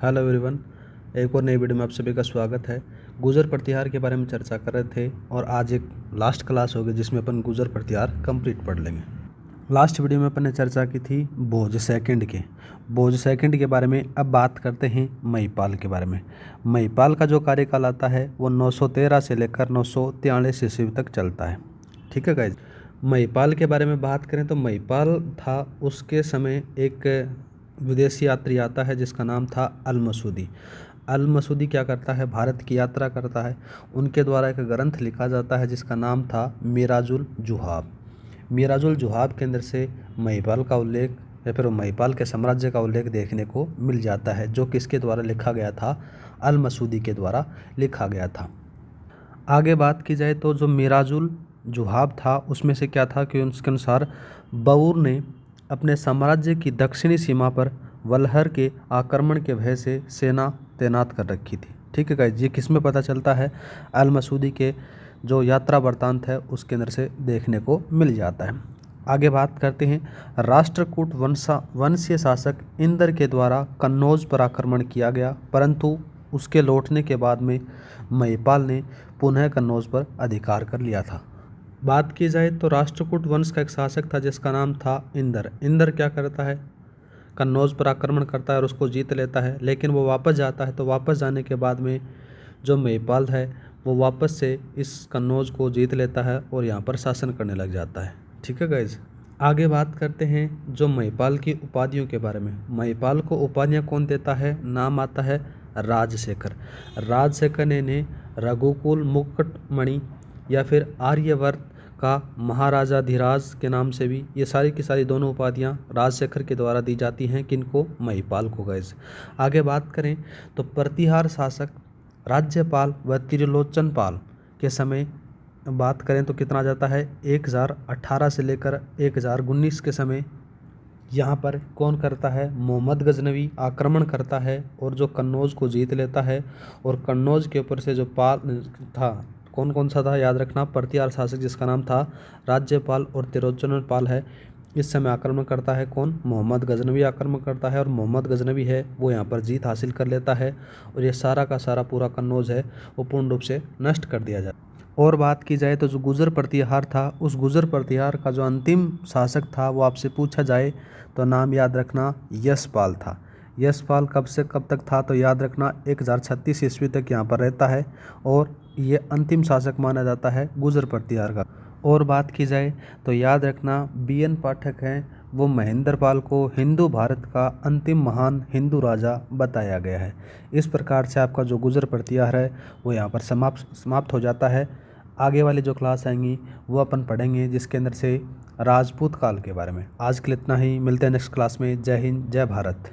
Hello everyone, एक और नई वीडियो में आप सभी का स्वागत है। गुजर प्रतिहार के बारे में चर्चा कर रहे थे और आज एक लास्ट क्लास होगी जिसमें अपन गुजर प्रतिहार कंप्लीट पढ़ लेंगे। लास्ट वीडियो में अपन ने चर्चा की थी भोज सेकंड के बारे में। अब बात करते हैं महिपाल के बारे में। महिपाल का जो कार्यकाल आता है वो 913 से लेकर 943 ईस्वी तक चलता है। ठीक है गाइज। महिपाल के बारे में बात करें तो महिपाल था, उसके समय एक विदेशी यात्री आता है जिसका नाम था अल मसूदी। अल मसूदी क्या करता है, भारत की यात्रा करता है। उनके द्वारा एक ग्रंथ लिखा जाता है जिसका नाम था मिराजुल जुहाब। मिराजुल जुहाब के अंदर से महिपाल का उल्लेख या फिर महिपाल के साम्राज्य का उल्लेख देखने को मिल जाता है, जो किसके द्वारा लिखा गया था, अल मसूदी के द्वारा लिखा गया था। आगे बात की जाए तो जो मिराजुल जुहाब था उसमें से क्या था कि उसके अनुसार बऊर ने अपने साम्राज्य की दक्षिणी सीमा पर वलहर के आक्रमण के भय से सेना तैनात कर रखी थी। ठीक है गाइस, ये किस में पता चलता है, अल मसूदी के जो यात्रा वृत्तांत है उसके अंदर से देखने को मिल जाता है। आगे बात करते हैं, राष्ट्रकूट वंशीय शासक इंदर के द्वारा कन्नौज पर आक्रमण किया गया, परंतु उसके लौटने के बाद में महिपाल ने पुनः कन्नौज पर अधिकार कर लिया था। बात की जाए तो राष्ट्रकूट वंश का एक शासक था जिसका नाम था इंदर। इंदर क्या करता है, कन्नौज पर आक्रमण करता है और उसको जीत लेता है, लेकिन वो वापस जाता है। तो वापस जाने के बाद में जो महिपाल है वो वापस से इस कन्नौज को जीत लेता है और यहाँ पर शासन करने लग जाता है। ठीक है गाइज। आगे बात करते हैं जो महिपाल की उपाधियों के बारे में। महिपाल को उपाधियाँ कौन देता है, नाम आता है राजशेखर। राजशेखर ने इन्हें रघुकुल मुकुटमणि या फिर आर्यवर्त का महाराजाधिराज के नाम से भी, ये सारी की सारी दोनों उपाधियाँ राजशेखर के द्वारा दी जाती हैं। किनको, महिपाल को गाइस। आगे बात करें तो प्रतिहार शासक राज्यपाल व त्रिलोचन पाल के समय बात करें तो कितना जाता है, 1018 से लेकर 1019 के समय यहाँ पर कौन करता है, मोहम्मद गजनवी आक्रमण करता है और जो कन्नौज को जीत लेता है। और कन्नौज के ऊपर से जो पाल था, कौन कौन सा था याद रखना, प्रतिहार शासक जिसका नाम था राज्यपाल और त्रिलोचन पाल है, इस समय आक्रमण करता है कौन, मोहम्मद गजनवी आक्रमण करता है और मोहम्मद गजनवी है वो यहाँ पर जीत हासिल कर लेता है और ये सारा का सारा पूरा कन्नौज है वो पूर्ण रूप से नष्ट कर दिया जाए। और बात की जाए तो जो गुजर प्रतिहार था, उस गुजर प्रतिहार का जो अंतिम शासक था वो आपसे पूछा जाए तो नाम याद रखना यशपाल था। यशपाल कब से कब तक था तो याद रखना 1036 ईस्वी तक यहाँ पर रहता है और ये अंतिम शासक माना जाता है गुजर प्रतिहार का। और बात की जाए तो याद रखना BN पाठक हैं, वो महेंद्रपाल को हिंदू भारत का अंतिम महान हिंदू राजा बताया गया है। इस प्रकार से आपका जो गुजर प्रतिहार है वो यहाँ पर समाप्त हो जाता है। आगे वाली जो क्लास आएंगी वो अपन पढ़ेंगे जिसके अंदर से राजपूत काल के बारे में। आज के लिए इतना ही, मिलते हैं नेक्स्ट क्लास में। जय हिंद, जय भारत।